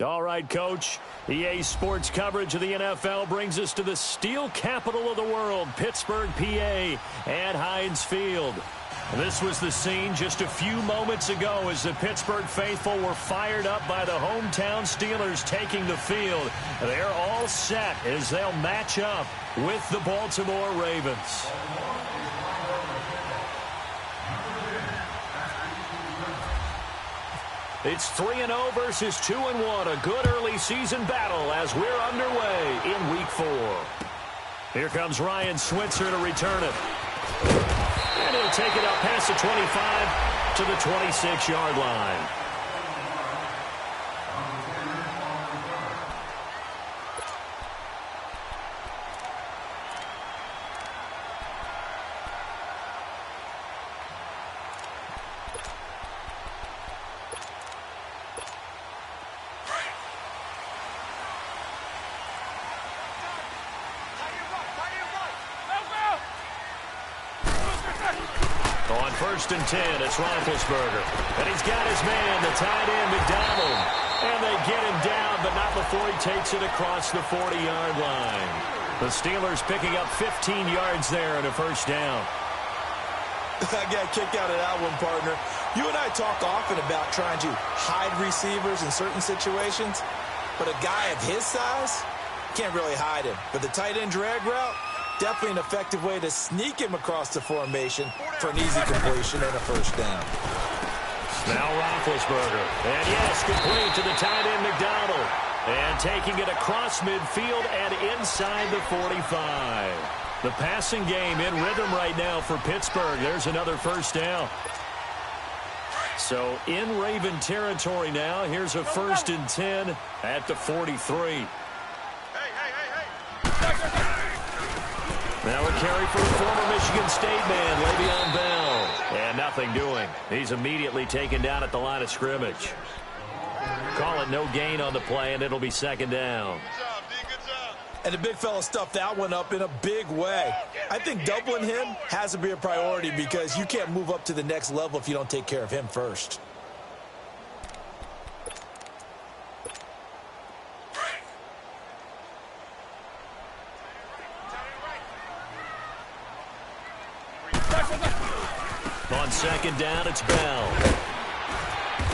All right, Coach. EA Sports coverage of the NFL brings us to the steel capital of the world, Pittsburgh, PA, at Heinz Field. This was the scene just a few moments ago as the Pittsburgh faithful were fired up by the hometown Steelers taking the field. They're all set as they'll match up with the Baltimore Ravens. It's 3-0 versus 2-1, a good early season battle as we're underway in Week 4. Here comes Ryan Switzer to return it. And he'll take it up past the 25 to the 26-yard line. On 1st and 10, it's Roethlisberger. And he's got his man, the tight end, McDonald. And they get him down, but not before he takes it across the 40-yard line. The Steelers picking up 15 yards there and a first down. I got a kick out of that one, partner. You and I talk often about trying to hide receivers in certain situations, but a guy of his size can't really hide him. But the tight end drag route, definitely an effective way to sneak him across the formation for an easy completion and a first down. Now Roethlisberger. And yes, complete to the tight end McDonald. And taking it across midfield and inside the 45. The passing game in rhythm right now for Pittsburgh. There's another first down. So in Raven territory now. Here's a 1st and 10 at the 43. Now a carry for the former Michigan State man, Le'Veon Bell. And nothing doing. He's immediately taken down at the line of scrimmage. Call it no gain on the play, and it'll be 2nd down. And the big fella stuffed that one up in a big way. I think doubling him has to be a priority because you can't move up to the next level if you don't take care of him first. On 2nd down, it's Bell.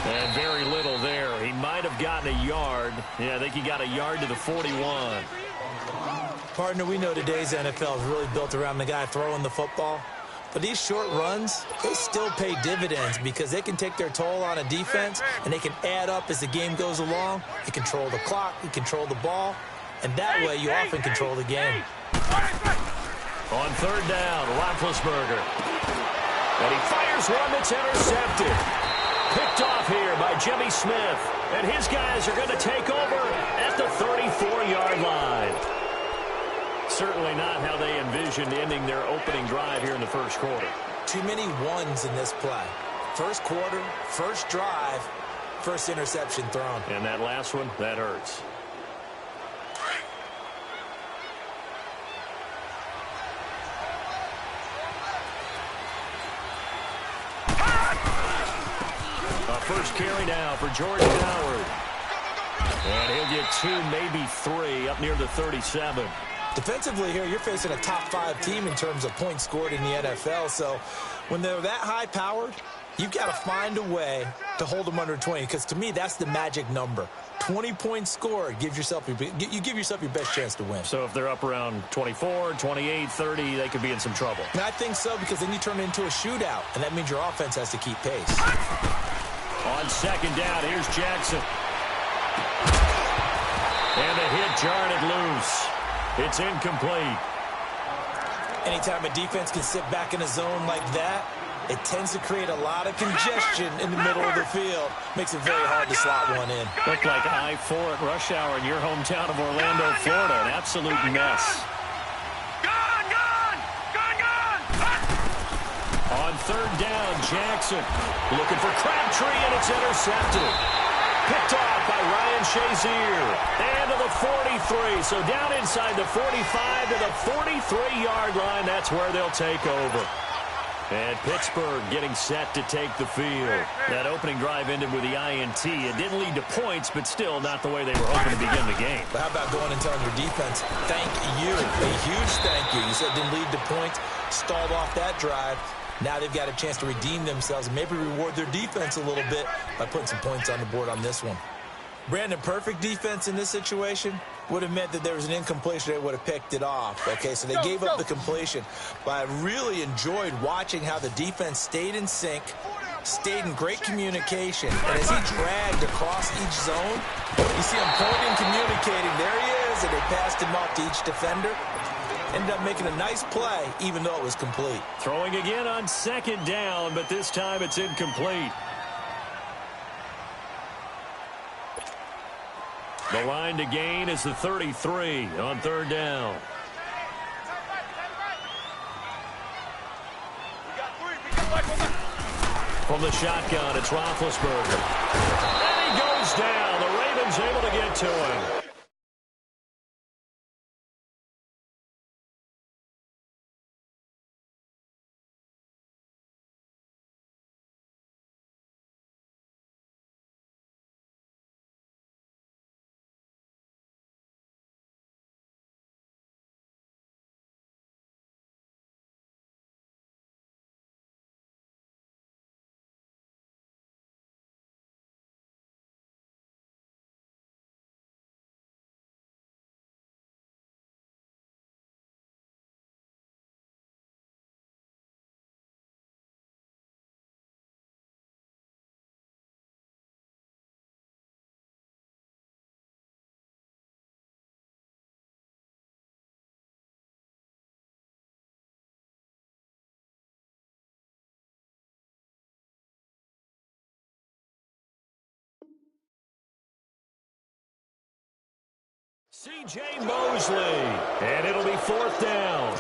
And very little there. He might have gotten a yard. Yeah, I think he got a yard to the 41. Partner, we know today's NFL is really built around the guy throwing the football. But these short runs, they still pay dividends because they can take their toll on a defense and they can add up as the game goes along. You control the clock, you control the ball, and that way you often control the game. On 3rd down, Roethlisberger. And he fires one that's intercepted. Picked off here by Jimmy Smith. And his guys are going to take over at the 34-yard line. Certainly not how they envisioned ending their opening drive here in the first quarter. Too many ones in this play. First quarter, first drive, first interception thrown. And that last one, that hurts. First carry now for Jordan Howard. And he'll get 2, maybe 3 up near the 37. Defensively here, you're facing a top 5 team in terms of points scored in the NFL. So when they're that high-powered, you've got to find a way to hold them under 20. Because to me, that's the magic number. 20 points scored, you give yourself your best chance to win. So if they're up around 24, 28, 30, they could be in some trouble. And I think so because then you turn it into a shootout. And that means your offense has to keep pace. On 2nd down, here's Jackson. And the hit jarred it loose. It's incomplete. Anytime a defense can sit back in a zone like that, it tends to create a lot of congestion in the middle of the field. Makes it very hard to slot one in. Looked like I-4 at rush hour in your hometown of Orlando, Florida. An absolute mess. On 3rd down, Jackson looking for Crabtree, and it's intercepted. Picked off by Ryan Shazier. And to the 43. So down inside the 45 to the 43-yard line. That's where they'll take over. And Pittsburgh getting set to take the field. That opening drive ended with the INT. It didn't lead to points, but still not the way they were hoping to begin the game. But how about going and telling your defense, thank you, a huge thank you. You said it didn't lead to points, stalled off that drive. Now they've got a chance to redeem themselves and maybe reward their defense a little bit by putting some points on the board on this one. Brandon, perfect defense in this situation would have meant that there was an incompletion. They would have picked it off. Okay, so they gave up the completion. But I really enjoyed watching how the defense stayed in sync, stayed in great communication. And as he dragged across each zone, you see him pointing, communicating. There he is, and they passed him off to each defender. Ended up making a nice play, even though it was complete. Throwing again on second down, but this time it's incomplete. The line to gain is the 33 on third down. From the shotgun, it's Roethlisberger. And he goes down. The Ravens able to get to him. C.J. Mosley, and it'll be fourth down.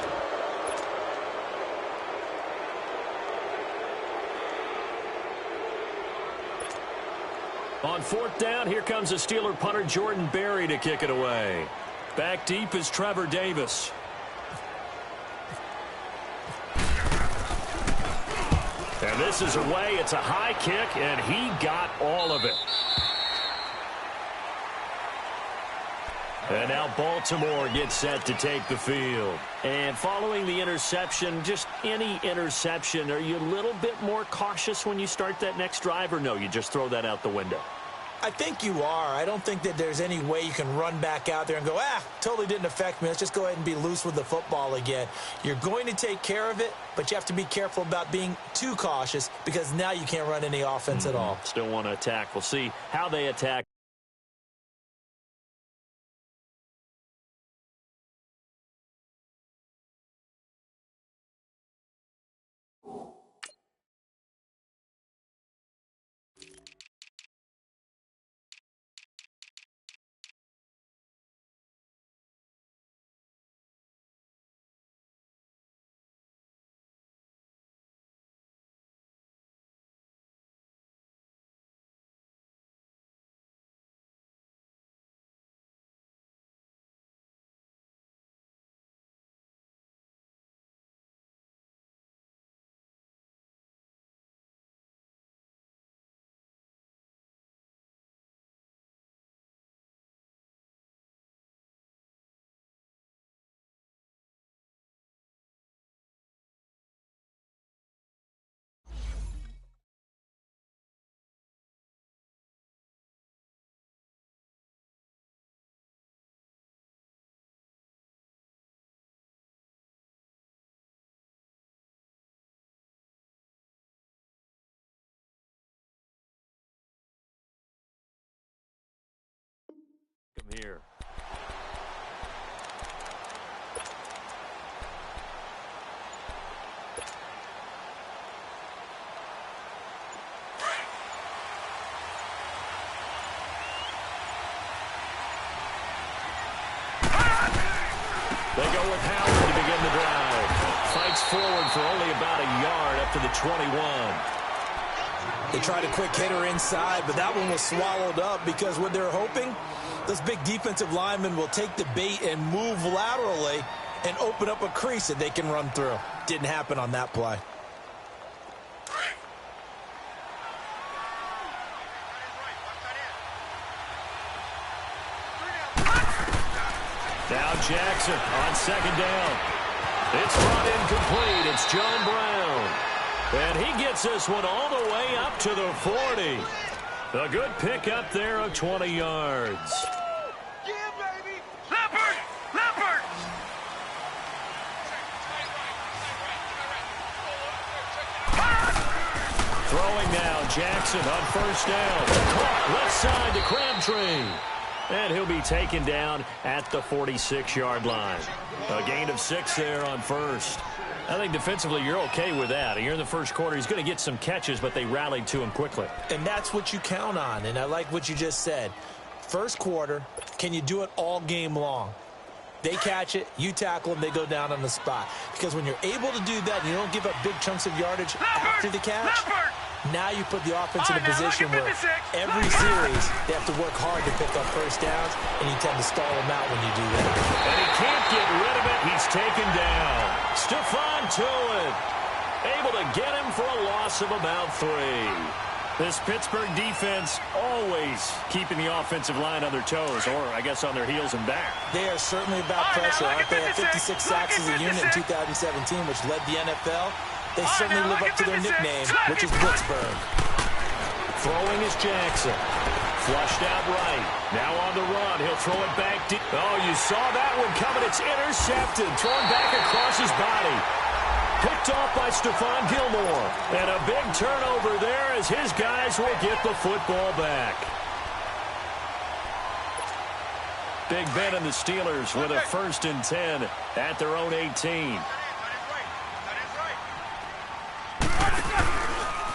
On fourth down, here comes the Steeler punter Jordan Berry to kick it away. Back deep is Trevor Davis. And this is away. It's a high kick, and he got all of it. And now Baltimore gets set to take the field. And following the interception, just any interception, are you a little bit more cautious when you start that next drive, or no, you just throw that out the window? I think you are. I don't think that there's any way you can run back out there and go, totally didn't affect me. Let's just go ahead and be loose with the football again. You're going to take care of it, but you have to be careful about being too cautious because now you can't run any offense at all. Still want to attack. We'll see how they attack. Come here. They go with Howard to begin the drive. Fights forward for only about a yard up to the 21. They tried a quick hitter inside, but that one was swallowed up because what they're hoping, those big defensive linemen will take the bait and move laterally and open up a crease that they can run through. Didn't happen on that play. Now Jackson on second down. It's run incomplete. It's John Brown. And he gets this one all the way up to the 40. A good pickup there of 20 yards. Yeah, baby. Leopard! Leopard! Throwing now, Jackson on first down. Caught left side to Crabtree. And he'll be taken down at the 46-yard line. A gain of 6 there on first. I think defensively you're okay with that. You're in the first quarter. He's going to get some catches, but they rallied to him quickly. And that's what you count on, and I like what you just said. First quarter, can you do it all game long? They catch it, you tackle them, they go down on the spot. Because when you're able to do that and you don't give up big chunks of yardage after the catch, now you put the offense in a position where every series they have to work hard to pick up first downs, and you tend to stall them out when you do that. And he can't get rid of it. He's taken down. Stephon Tuitt able to get him for a loss of about 3. This Pittsburgh defense always keeping the offensive line on their toes, or I guess on their heels and back. They are certainly about pressure, aren't they? At 56 sacks as a unit in 2017, which led the NFL. They certainly live up to their nickname, which is Blitzburg. Throwing is Jackson. Flushed out right. Now on the run. He'll throw it back deep. Oh, you saw that one coming. It's intercepted. Thrown back across his body. Picked off by Stephon Gilmore. And a big turnover there as his guys will get the football back. Big Ben and the Steelers with a 1st and 10 at their own 18.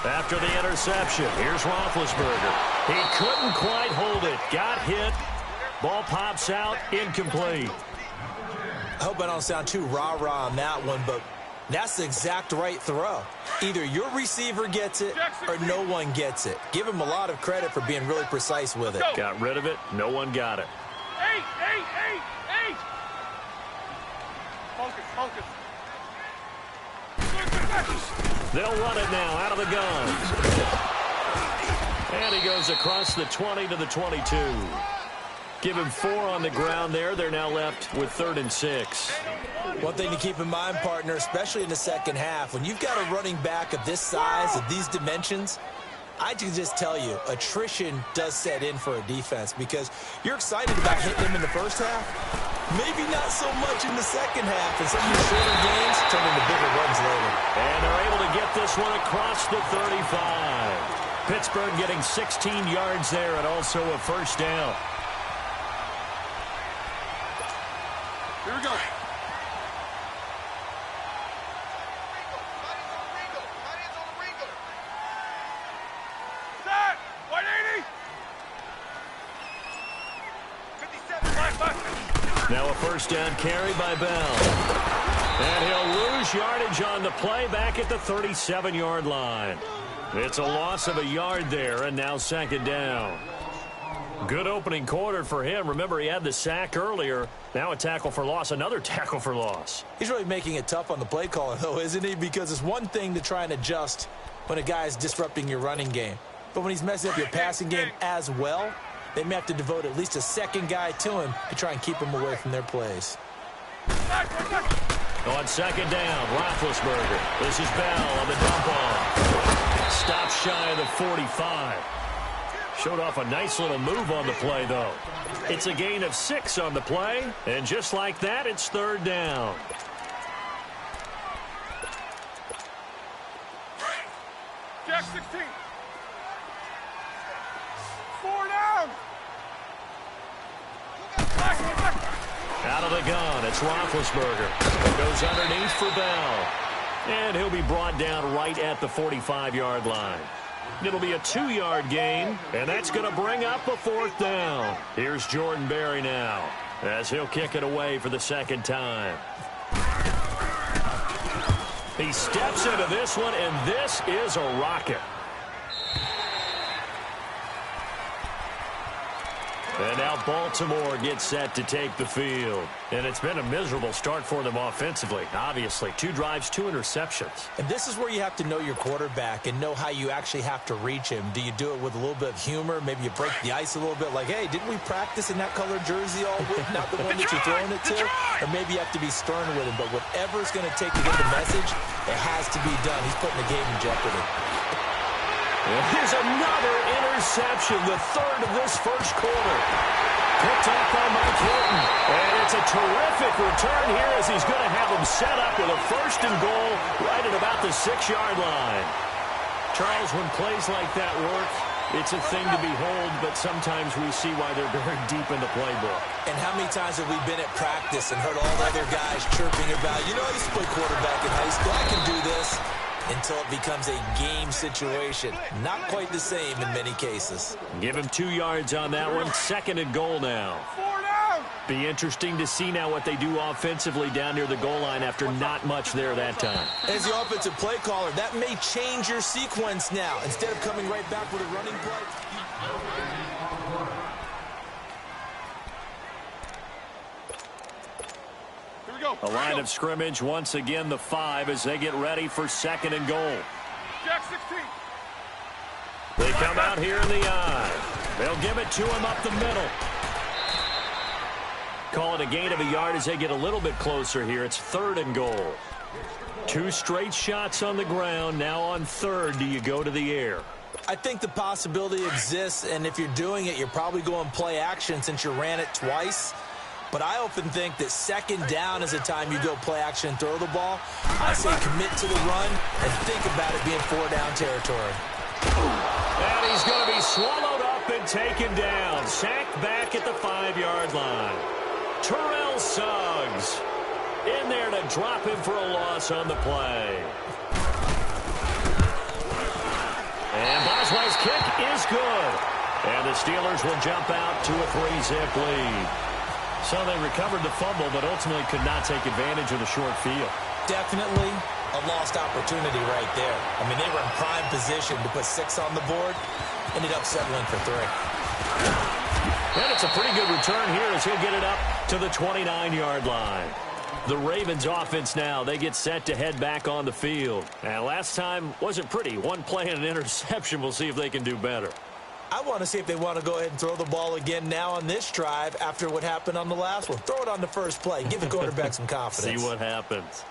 After the interception, here's Roethlisberger. He couldn't quite hold it. Got hit. Ball pops out. Incomplete. I hope I don't sound too rah-rah on that one, but that's the exact right throw. Either your receiver gets it or no one gets it. Give him a lot of credit for being really precise with it. Got rid of it. No one got it. 8, 8, 8, 8. Focus, focus. They'll run it now out of the gun. And he goes across the 20 to the 22. Give him 4 on the ground there. They're now left with 3rd and 6. One thing to keep in mind, partner, especially in the second half, when you've got a running back of this size, of these dimensions, I can just tell you, attrition does set in for a defense because you're excited about hitting them in the first half. Maybe not so much in the second half, and some of these shorter games turn into bigger runs later. And they're able to get this one across the 35. Pittsburgh getting 16 yards there and also a 1st down. Here we go. Set! 180! 57. Now a 1st down carry by Bell. And he'll lose yardage on the play back at the 37-yard line. It's a loss of a yard there, and now 2nd down. Good opening quarter for him. Remember, he had the sack earlier. Now a tackle for loss, another tackle for loss. He's really making it tough on the play caller, though, isn't he? Because it's one thing to try and adjust when a guy's disrupting your running game. But when he's messing up your passing game as well, they may have to devote at least a second guy to him to try and keep him away from their plays. On 2nd down, Roethlisberger. This is Bell on the dump off. Stops shy of the 45. Showed off a nice little move on the play, though. It's a gain of 6 on the play, and just like that, it's 3rd down. Jack 16. 4 down. Out of the gun, it's Roethlisberger. Goes underneath for Bell. And he'll be brought down right at the 45-yard line. It'll be a 2-yard gain, and that's going to bring up a 4th down. Here's Jordan Berry now, as he'll kick it away for the 2nd time. He steps into this one, and this is a rocket. And now Baltimore gets set to take the field. And it's been a miserable start for them offensively. Obviously, 2 drives, 2 interceptions. And this is where you have to know your quarterback and know how you actually have to reach him. Do you do it with a little bit of humor? Maybe you break the ice a little bit like, hey, didn't we practice in that colored jersey all week? Not the one that you're throwing it to? Or maybe you have to be stern with him. But whatever's going to take to get the message, it has to be done. He's putting the game in jeopardy. Here's another interception, the 3rd of this first quarter. Picked up by Mike Hilton. And it's a terrific return here as he's going to have him set up with a 1st and goal right at about the 6-yard line. Charles, when plays like that work, it's a thing to behold, but sometimes we see why they're very deep in the playbook. And how many times have we been at practice and heard all the other guys chirping about, you know, I used to play quarterback in high school, I can do this. Until it becomes a game situation. Not quite the same in many cases. Give him 2 yards on that one. 2nd and goal now. 4 down. Be interesting to see now what they do offensively down near the goal line after not much there that time. As the offensive play caller, that may change your sequence now. Instead of coming right back with a running play. A line of scrimmage once again, the 5 as they get ready for 2nd and goal. Jack 16. They come out here in the eye. They'll give it to him up the middle. Call it a gain of a yard as they get a little bit closer here. It's 3rd and goal. 2 straight shots on the ground. Now on 3rd, do you go to the air? I think the possibility exists, and if you're doing it, you're probably going play action since you ran it twice. But I often think that 2nd down is the time you go play action and throw the ball. I say commit to the run and think about it being 4-down territory. And he's going to be swallowed up and taken down. Sacked back at the 5-yard line. Terrell Suggs in there to drop him for a loss on the play. And Boswell's kick is good. And the Steelers will jump out to a 3-zip lead. So they recovered the fumble, but ultimately could not take advantage of the short field. Definitely a lost opportunity right there. I mean, they were in prime position to put 6 on the board. Ended up settling for 3. And it's a pretty good return here as he'll get it up to the 29-yard line. The Ravens offense now, they get set to head back on the field. And last time wasn't pretty. 1 play and an interception. We'll see if they can do better. I want to see if they want to go ahead and throw the ball again now on this drive after what happened on the last one. Throw it on the first play. Give the quarterback some confidence. See what happens.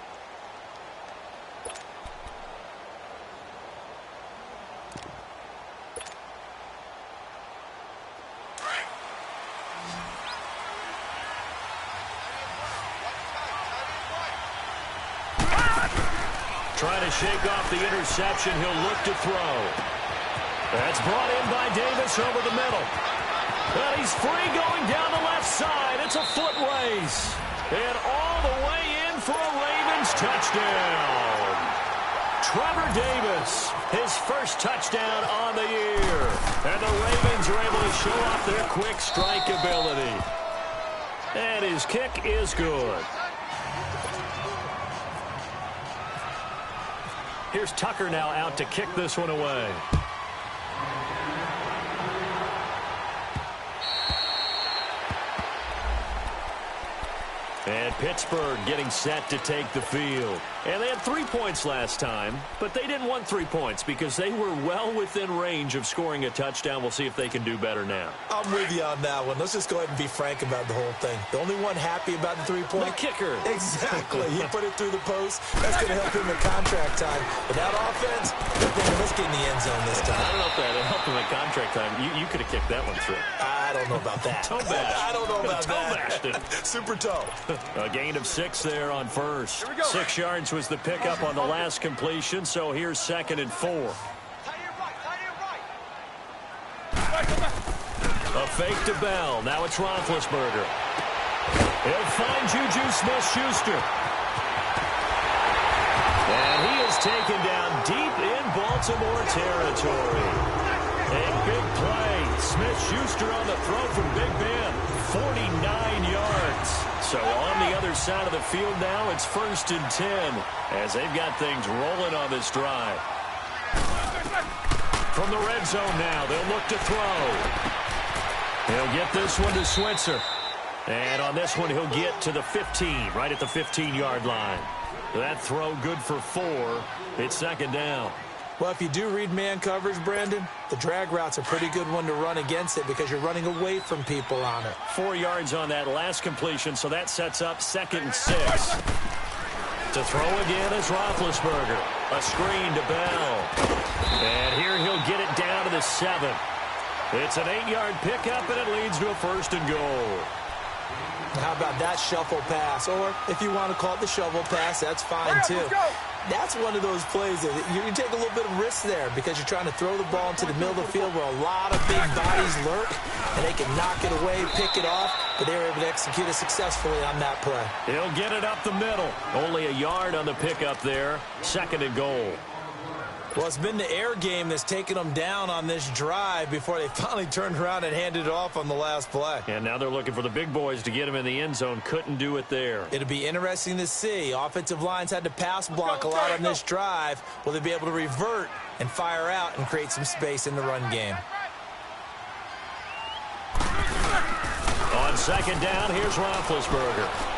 Trying to shake off the interception. He'll look to throw. That's brought in by Davis over the middle. But he's free going down the left side. It's a foot race. And all the way in for a Ravens touchdown. Trevor Davis, his first touchdown on the year. And the Ravens are able to show off their quick strike ability. And his kick is good. Here's Tucker now out to kick this one away. And Pittsburgh getting set to take the field. And they had 3 points last time, but they didn't want 3 points because they were well within range of scoring a touchdown. We'll see if they can do better now. I'm with you on that one. Let's just go ahead and be frank about the whole thing. The only one happy about the 3-point? The kicker. Exactly. He put it through the post. That's going to help him in contract time. But that offense, they're thinking, let's get in the end zone this time. I don't know if that helped him in contract time. You could have kicked that one through. I don't know about that. Toe bash. I don't know about toe that. bashed. Super toe. A gain of 6 there on first. 6 yards was the pickup on the last completion, so here's 2nd and 4. A fake to Bell. Now it's Roethlisberger. He'll find Juju Smith-Schuster. And he is taken down deep in Baltimore territory. A big play. Smith-Schuster on the throw from Big Ben. 49 yards. So on the other side of the field now, it's 1st and 10 as they've got things rolling on this drive. From the red zone now, they'll look to throw. He'll get this one to Switzer. And on this one, he'll get to the 15, right at the 15-yard line. That throw good for 4. It's second down. Well, if you do read man coverage, Brandon, the drag route's a pretty good one to run against it because you're running away from people on it. 4 yards on that last completion, so that sets up 2nd and 6. To throw again is Roethlisberger. A screen to Bell. And here he'll get it down to the 7. It's an 8-yard pickup, and it leads to a 1st and goal. How about that shuffle pass? Or if you want to call it the shovel pass, that's fine too. That's one of those plays that you take a little bit of risk there because you're trying to throw the ball into the middle of the field where a lot of big bodies lurk, and they can knock it away, pick it off, but they were able to execute it successfully on that play. He'll get it up the middle. Only a yard on the pickup there. 2nd and goal. Well, it's been the air game that's taken them down on this drive before they finally turned around and handed it off on the last play. And now they're looking for the big boys to get him in the end zone. Couldn't do it there. It'll be interesting to see. Offensive lines had to pass block a lot on this drive. Will they be able to revert and fire out and create some space in the run game? On 2nd down, here's Roethlisberger.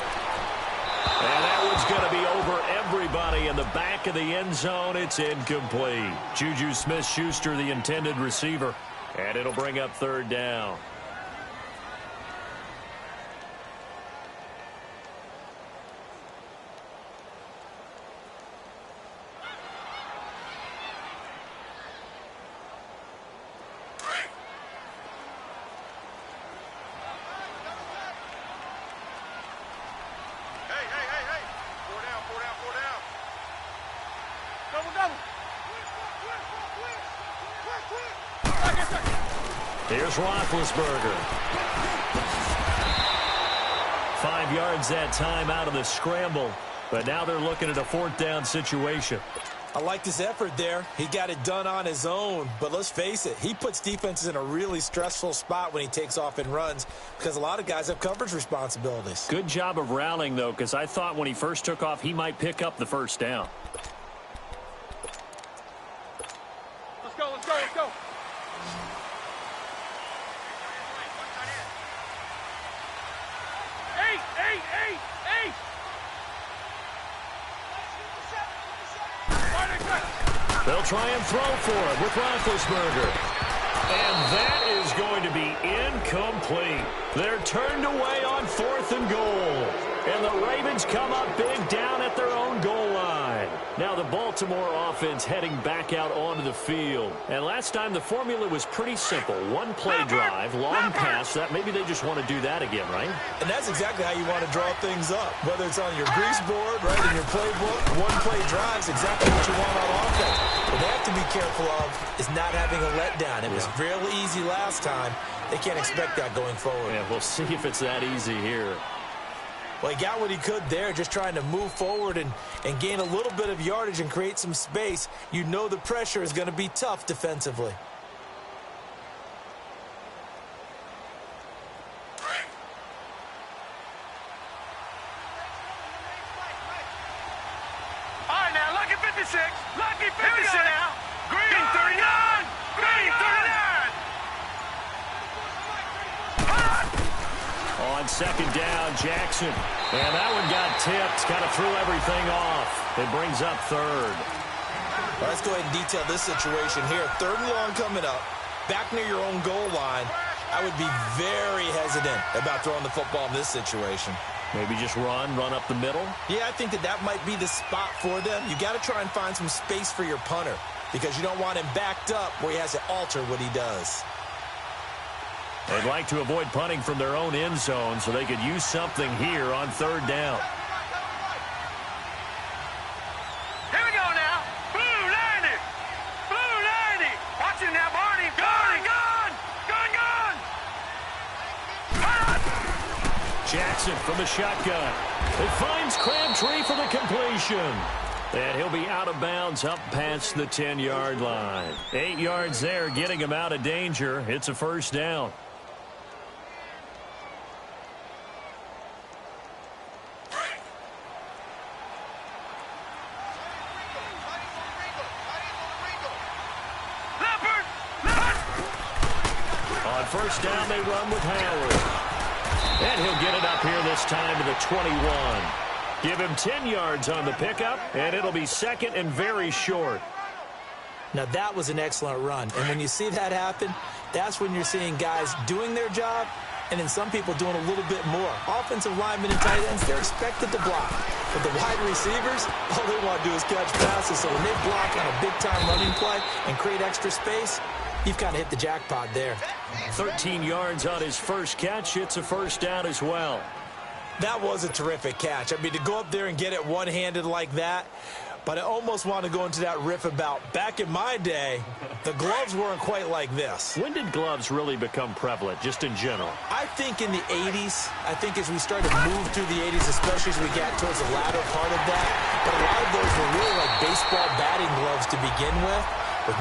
And that one's going to be over everybody in the back of the end zone. It's incomplete. Juju Smith-Schuster, the intended receiver. And it'll bring up 3rd down. Here's Roethlisberger. 5 yards that time out of the scramble. But now they're looking at a 4th down situation. I like his effort there. He got it done on his own. But let's face it, he puts defenses in a really stressful spot when he takes off and runs because a lot of guys have coverage responsibilities. Good job of rallying, though, because I thought when he first took off, he might pick up the 1st down. Let's go, let's go, let's go. Eight. They'll try and throw for it with Roethlisberger. And that is going to be incomplete. They're turned away on 4th and goal. And the Ravens come up big down at their own goal line. Now the Baltimore offense heading back out onto the field. And last time the formula was pretty simple. One play drive, long pass. That maybe they just want to do that again, right? And that's exactly how you want to draw things up. Whether it's on your grease board, right, in your playbook, one play drive is exactly what you want on offense. What they have to be careful of is not having a letdown. It was real easy last time. They can't expect that going forward. Yeah, we'll see if it's that easy here. Well, he got what he could there, just trying to move forward and gain a little bit of yardage and create some space. You know the pressure is going to be tough defensively. All right, now, lucky 56. Lucky 56. Here we go now. Green 39. Green 39. On 2nd down, Jackson. And that one got tipped. Kind of threw everything off. It brings up 3rd. Well, let's go ahead and detail this situation here. 3rd and long coming up. Back near your own goal line. I would be very hesitant about throwing the football in this situation. Maybe just run up the middle? Yeah, I think that might be the spot for them. You got to try and find some space for your punter because you don't want him backed up where he has to alter what he does. They'd like to avoid punting from their own end zone so they could use something here on 3rd down. Here we go now. Blue 90. Blue 90. Watch him now, Barney. Gun. Jackson from the shotgun. It finds Crabtree for the completion. And he'll be out of bounds up past the 10-yard line. 8 yards there, getting him out of danger. It's a 1st down. On first down they run with Howard. And he'll get it up here this time to the 21. Give him 10 yards on the pickup, and it'll be second and very short. Now, that was an excellent run. And when you see that happen, that's when you're seeing guys doing their job and then some people doing a little bit more. Offensive linemen and tight ends, they're expected to block. But the wide receivers, all they want to do is catch passes. So when they block on a big-time running play and create extra space, you've kind of hit the jackpot there. 13 yards on his first catch. It's a first down as well. That was a terrific catch. I mean, to go up there and get it one-handed like that, but I almost want to go into that riff about back in my day, the gloves weren't quite like this. When did gloves really become prevalent, just in general? I think in the 80s. I think as we started to move through the 80s, especially as we got towards the latter part of that. But a lot of those were really like baseball batting gloves to begin with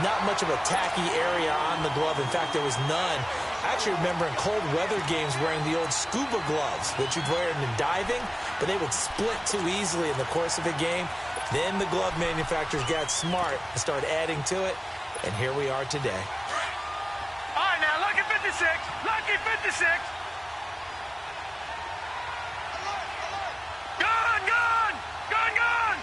not much of a tacky area on the glove. In fact, there was none. I actually remember in cold weather games wearing the old scuba gloves, which you'd wear in diving, but they would split too easily in the course of a game. Then the glove manufacturers got smart and started adding to it, and here we are today. All right, now, lucky 56. Lucky 56. Gun, gun, gun, gun.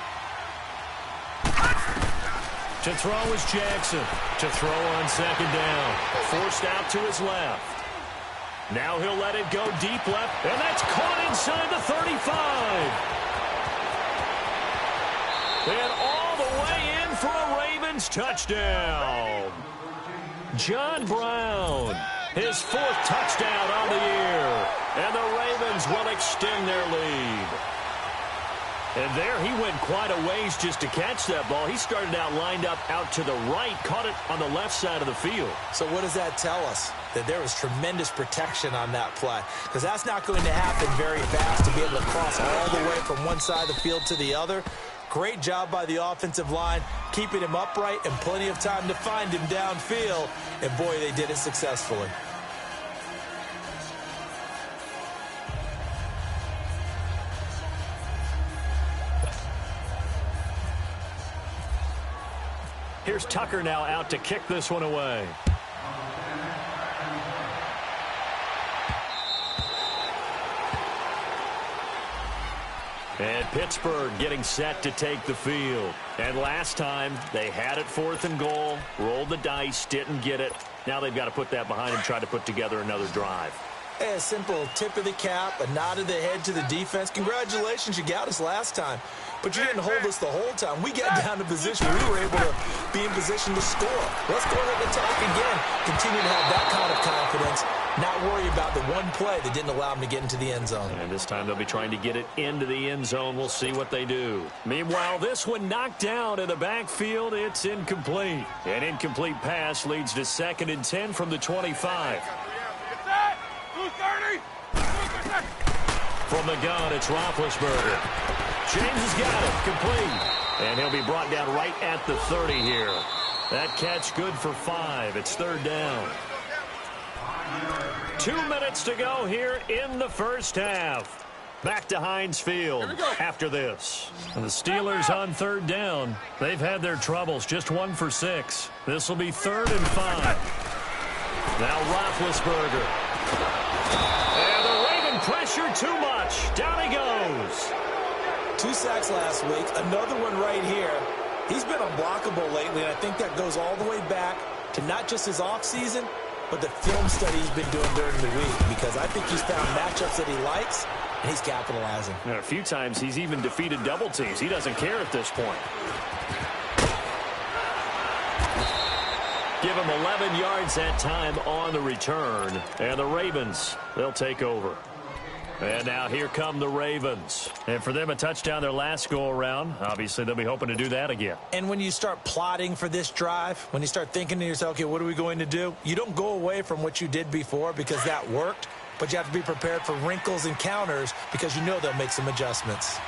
To throw is Jackson. To throw on second down. Forced out to his left. Now he'll let it go deep left, and that's caught inside the 35. And all the way in for a Ravens touchdown. John Brown, his fourth touchdown on the year. And the Ravens will extend their lead. And there he went quite a ways just to catch that ball. He started out lined up out to the right, caught it on the left side of the field. So what does that tell us? That there was tremendous protection on that play. Because that's not going to happen very fast to be able to cross all the way from one side of the field to the other. Great job by the offensive line, keeping him upright and plenty of time to find him downfield. And, boy, they did it successfully. Here's Tucker now out to kick this one away. And Pittsburgh getting set to take the field. And last time, they had it 4th and goal, rolled the dice, didn't get it. Now they've got to put that behind them, try to put together another drive. A simple tip of the cap, a nod of the head to the defense. Congratulations, you got us last time. But you didn't hold us the whole time. We got down to position. We were able to be in position to score. Let's go ahead and attack again. Continue to have that kind of confidence. Not worry about the one play that didn't allow them to get into the end zone. And this time they'll be trying to get it into the end zone. We'll see what they do. Meanwhile, this one knocked down in the backfield. It's incomplete. An incomplete pass leads to 2nd and 10 from the 25. From the gun, it's Roethlisberger. James has got it, complete. And he'll be brought down right at the 30 here. That catch good for 5. It's 3rd down. 2 minutes to go here in the first half. Back to Heinz Field after this. And the Steelers on 3rd down. They've had their troubles, just 1 for 6. This will be 3rd and 5. Now Roethlisberger. And the Raven pressure too much. Down he goes. 2 sacks last week, another one right here. He's been unblockable lately, and I think that goes all the way back to not just his offseason, but the film study he's been doing during the week, because I think he's found matchups that he likes, and he's capitalizing. And a few times he's even defeated double teams. He doesn't care at this point. Give him 11 yards that time on the return, and the Ravens, they'll take over. And now here come the Ravens. And for them, a touchdown their last go-around. Obviously, they'll be hoping to do that again. And when you start plotting for this drive, when you start thinking to yourself, okay, what are we going to do? You don't go away from what you did before because that worked, but you have to be prepared for wrinkles and counters because you know they'll make some adjustments.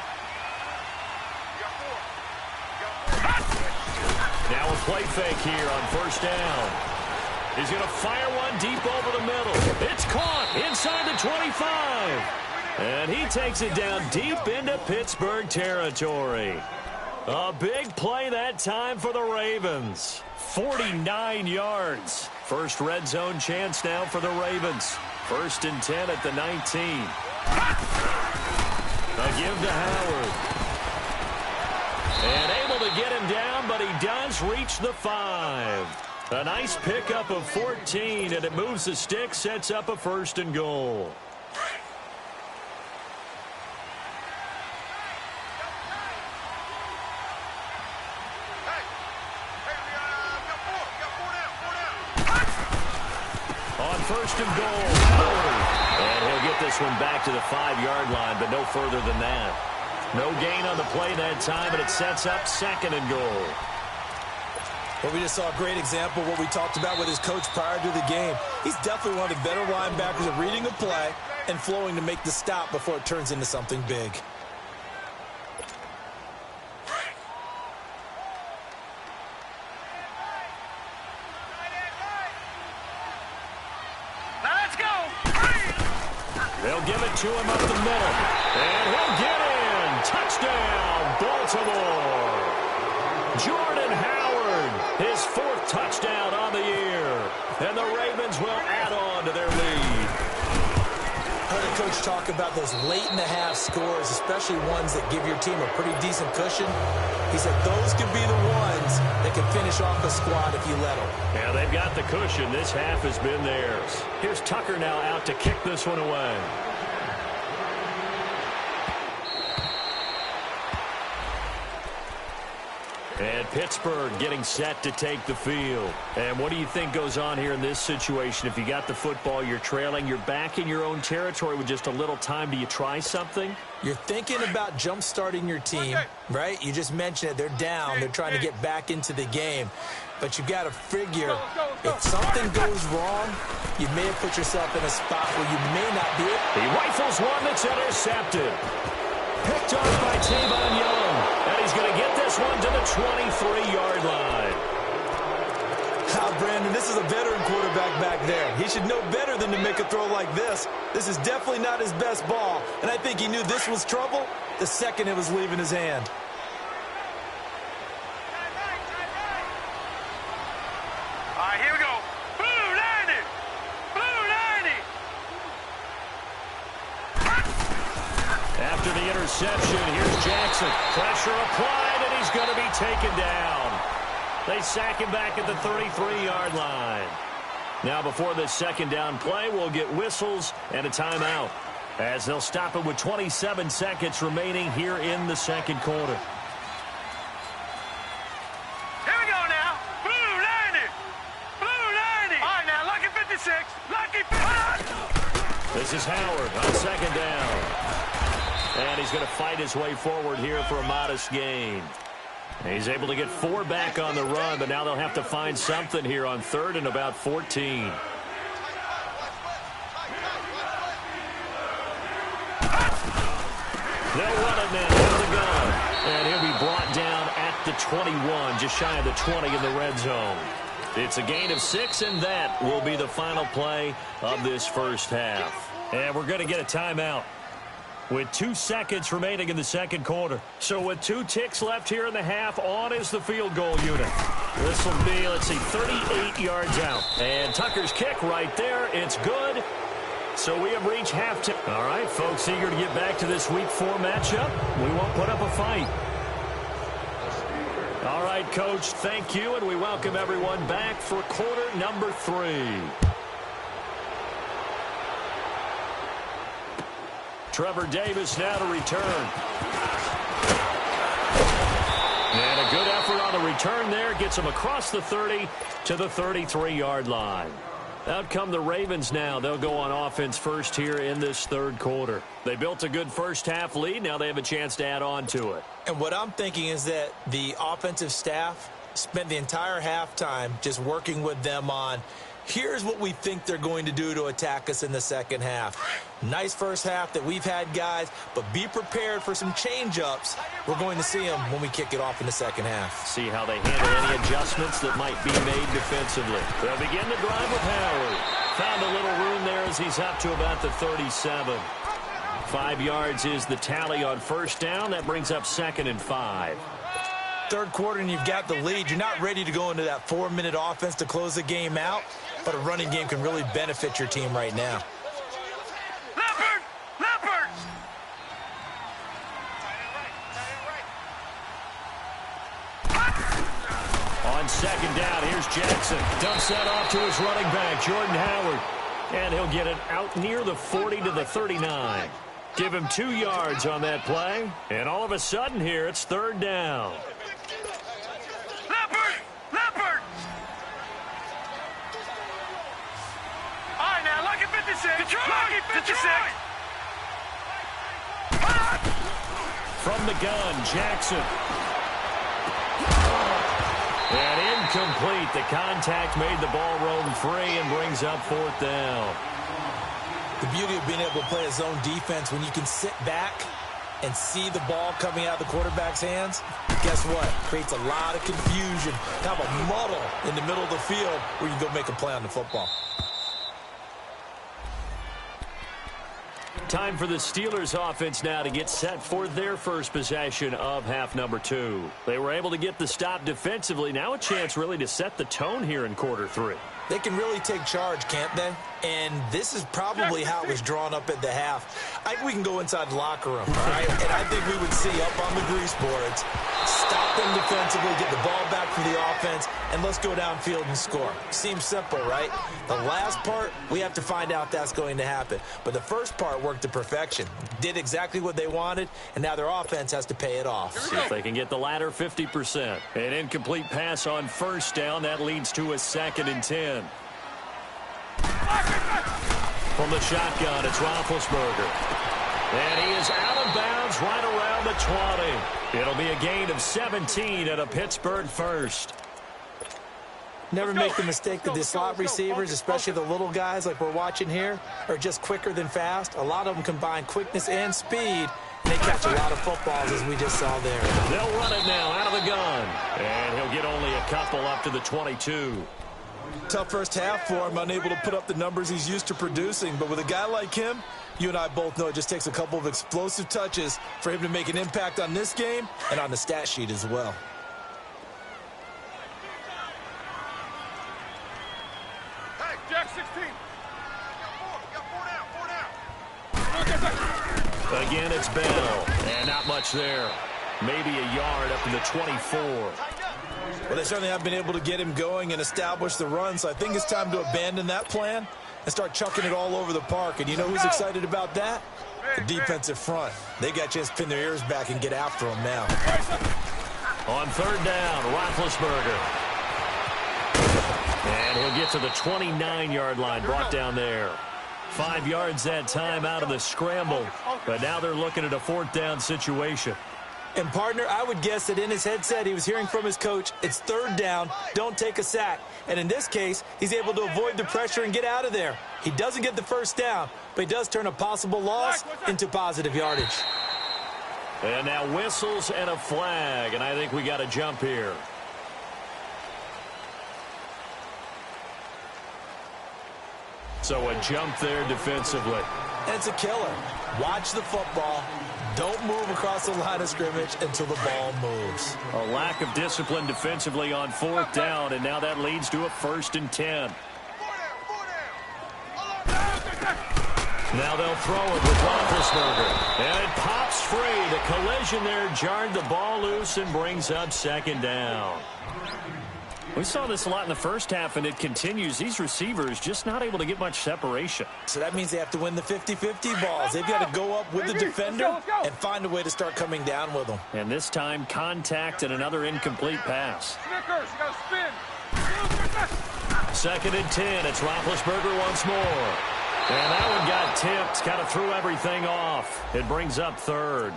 Now a play fake here on 1st down. He's going to fire one deep over the middle. It's caught inside the 25. And he takes it down deep into Pittsburgh territory. A big play that time for the Ravens. 49 yards. First red zone chance now for the Ravens. 1st and 10 at the 19. A give to Howard. And able to get him down, but he does reach the 5. A nice pickup of 14, and it moves the stick, sets up a 1st and goal. On 1st and goal, Howard. And he'll get this one back to the 5-yard line, but no further than that. No gain on the play that time, and it sets up 2nd and goal. Well, we just saw a great example of what we talked about with his coach prior to the game. He's definitely one of the better linebackers at reading a play and flowing to make the stop before it turns into something big. They'll give it to him up the middle. And he'll get in. Touchdown, Baltimore. Jordan Howard, his 4th touchdown on the year. And the Ravens will add on to their lead. Heard a coach talk about those late-in-the-half scores, especially ones that give your team a pretty decent cushion. He said those could be the ones that can finish off a squad if you let them. Yeah, they've got the cushion. This half has been theirs. Here's Tucker now out to kick this one away. And Pittsburgh getting set to take the field. And what do you think goes on here in this situation? If you got the football, you're trailing, you're back in your own territory with just a little time. Do you try something? You're thinking about jump-starting your team, right? You just mentioned it. They're down. They're trying to get back into the game. But you've got to figure if something goes wrong, you may have put yourself in a spot where you may not be able. He rifles one that's intercepted. Picked off by Tavon Young. And he's going to get this one to the 23-yard line. Brandon, this is a veteran quarterback back there. He should know better than to make a throw like this. This is definitely not his best ball. And I think he knew this was trouble the second it was leaving his hand. All right, here we go. Blue 90. Blue 90. After the interception, here's Jackson. Pressure applied, and he's going to be taken down. They sack him back at the 33-yard line. Now, before this 2nd down play, we'll get whistles and a timeout, as they'll stop it with 27 seconds remaining here in the 2nd quarter. Here we go now. Blue 90. Blue 90. All right, now, lucky 56. Lucky 56. This is Howard on 2nd down. And he's going to fight his way forward here for a modest gain. He's able to get 4 back on the run, but now they'll have to find something here on 3rd and about 14. They'll run it now out of the gun. And he'll be brought down at the 21, just shy of the 20 in the red zone. It's a gain of 6, and that will be the final play of this first half. And we're going to get a timeout with 2 seconds remaining in the 2nd quarter. So with 2 ticks left here in the half, on is the field goal unit. This will be, let's see, 38 yards out. And Tucker's kick right there. It's good. So we have reached halftime. All right, folks, eager to get back to this Week 4 matchup. We won't put up a fight. All right, Coach, thank you, and we welcome everyone back for quarter number 3. Trevor Davis now to return. And a good effort on the return there. Gets him across the 30 to the 33-yard line. Out come the Ravens now. They'll go on offense first here in this 3rd quarter. They built a good first half lead. Now they have a chance to add on to it. And what I'm thinking is that the offensive staff spent the entire halftime just working with them on, here's what we think they're going to do to attack us in the 2nd half. Nice first half that we've had, guys, but be prepared for some change-ups. We're going to see them when we kick it off in the 2nd half. See how they handle any adjustments that might be made defensively. They'll begin the drive with Howard. Found a little room there as he's up to about the 37. 5 yards is the tally on first down. That brings up 2nd and 5. 3rd quarter and you've got the lead. You're not ready to go into that 4-minute offense to close the game out. but a running game can really benefit your team right now. Leopard! Leopard! On second down, here's Jackson. Dumps that off to his running back, Jordan Howard. And he'll get it out near the 40 to the 39. Give him 2 yards on that play. And all of a sudden here, it's third down. Leopard! Leopard! All right, now, lucky 56. Detroit! Lucky 56. From the gun, Jackson. And incomplete. The contact made the ball roam free and brings up fourth down. The beauty of being able to play a zone defense when you can sit back and see the ball coming out of the quarterback's hands, guess what? Creates a lot of confusion, kind of a muddle in the middle of the field where you can go make a play on the football. Time for the Steelers offense now to get set for their first possession of half number 2. They were able to get the stop defensively. Now a chance really to set the tone here in quarter 3. They can really take charge, can't they? And this is probably how it was drawn up at the half. I think we can go inside the locker room, all right? And I think we would see up on the grease boards, stop them defensively, get the ball back for the offense, and let's go downfield and score. Seems simple, right? The last part, we have to find out if that's going to happen. But the first part worked to perfection. Did exactly what they wanted, and now their offense has to pay it off. See if they can get the latter 50%. An incomplete pass on first down. That leads to a 2nd and 10. From the shotgun, it's Roethlisberger. And he is out of bounds right around the 20. It'll be a gain of 17 at a Pittsburgh first. Never make the mistake that the slot receivers, especially the little guys like we're watching here, are just quicker than fast. A lot of them combine quickness and speed, and they catch a lot of footballs, as we just saw there. They'll run it now out of the gun. And he'll get only a couple up to the 22. Tough first half for him, unable to put up the numbers he's used to producing. But with a guy like him, you and I both know it just takes a couple of explosive touches for him to make an impact on this game and on the stat sheet as well. Hey, Jack 16. Got 4 down. Again, it's Bell. And not much there. Maybe a yard up to the 24. Well, they certainly have been able to get him going and establish the run, so I think it's time to abandon that plan and start chucking it all over the park. And you know who's excited about that? The defensive front. They got a chance to pin their ears back and get after him now. On third down, Roethlisberger. And he'll get to the 29-yard line, brought down there. 5 yards that time out of the scramble, but now they're looking at a fourth down situation. And, partner, I would guess that in his headset he was hearing from his coach, it's third down, don't take a sack. And in this case, he's able to avoid the pressure and get out of there. He doesn't get the first down, but he does turn a possible loss into positive yardage. And now whistles and a flag, and I think we got a jump here. So a jump there defensively. And it's a killer. Watch the football. Don't move across the line of scrimmage until the ball moves. A lack of discipline defensively on fourth down, and now that leads to a 1st and 10. Now they'll throw it with Roethlisberger. And it pops free. The collision there jarred the ball loose and brings up 2nd down. We saw this a lot in the first half, and it continues. These receivers just not able to get much separation. So that means they have to win the 50-50 balls. They've got to go up with the defender and find a way to start coming down with them. And this time, contact and another incomplete pass. Snickers, you got to spin. 2nd and 10. It's Roethlisberger once more. And that one got tipped. Kind of threw everything off. It brings up 3rd.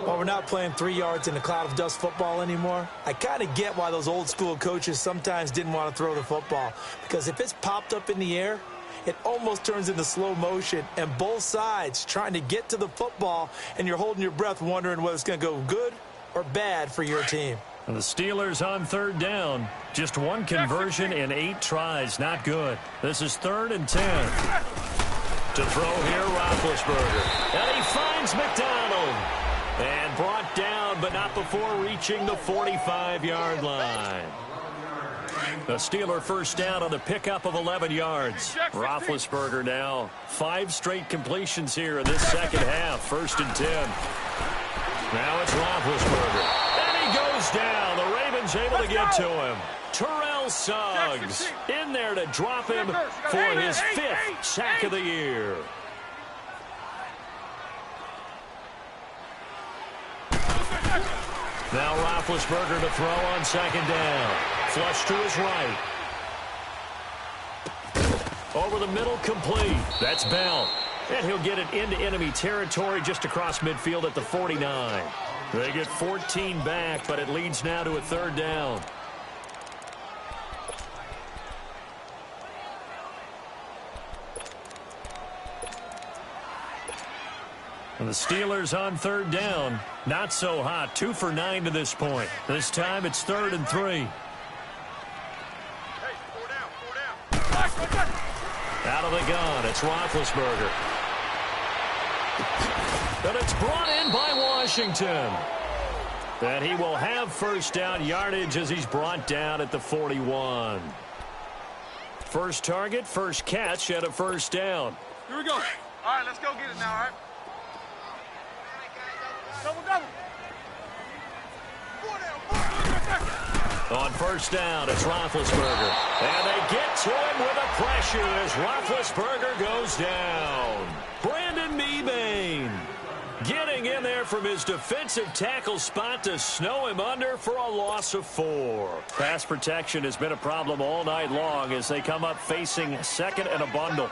While we're not playing 3 yards in a cloud of dust football anymore, I kind of get why those old school coaches sometimes didn't want to throw the football. Because if it's popped up in the air, it almost turns into slow motion, and both sides trying to get to the football, and you're holding your breath wondering whether it's going to go good or bad for your team. And the Steelers on third down. Just one conversion in 8 tries. Not good. This is 3rd and 10. To throw here, Roethlisberger. And he finds McDonald. And brought down, but not before reaching the 45-yard line. The Steeler first down on the pickup of 11 yards. Roethlisberger now 5 straight completions here in this second half. 1st and 10. Now it's Roethlisberger. And he goes down. The Ravens able to get to him. Terrell Suggs in there to drop him for his 5th sack of the year. Now Roethlisberger to throw on 2nd down. Flush to his right. Over the middle, complete. That's Bell. And he'll get it into enemy territory just across midfield at the 49. They get 14 back, but it leads now to a 3rd down. And the Steelers on 3rd down. Not so hot. 2 for 9 to this point. This time it's 3rd and 3. Out of the gun, it's Roethlisberger. And it's brought in by Washington. And he will have 1st down yardage as he's brought down at the 41. First target, first catch at a 1st down. Here we go. All right, let's go get it now, all right? Double, double. On 1st down, it's Roethlisberger. And they get to him with a pressure as Roethlisberger goes down. Brandon Mebane getting in there from his defensive tackle spot to snow him under for a loss of 4. Pass protection has been a problem all night long as they come up facing 2nd and a bundle.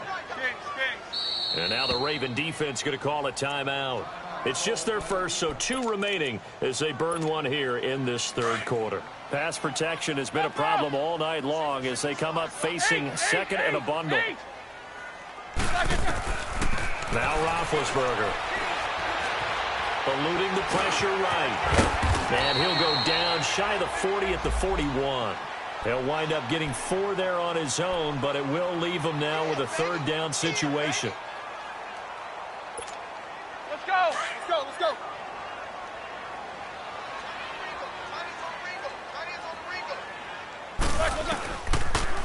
And now the Raven defense going to call a timeout. It's just their first, so 2 remaining as they burn one here in this 3rd quarter. Pass protection has been a problem all night long as they come up facing 2nd and a bundle. Now Roethlisberger. Eluding the pressure right. And he'll go down shy of the 40 at the 41. He'll wind up getting 4 there on his own, but it will leave him now with a 3rd down situation. Let's go. Let's go. Let's go.